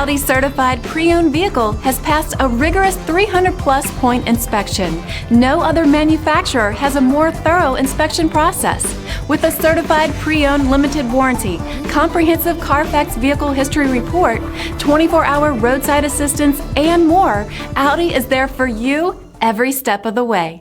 Audi Certified pre-owned vehicle has passed a rigorous 300-plus point inspection. No other manufacturer has a more thorough inspection process. With a certified pre-owned limited warranty, comprehensive CARFAX vehicle history report, 24-hour roadside assistance, and more, Audi is there for you every step of the way.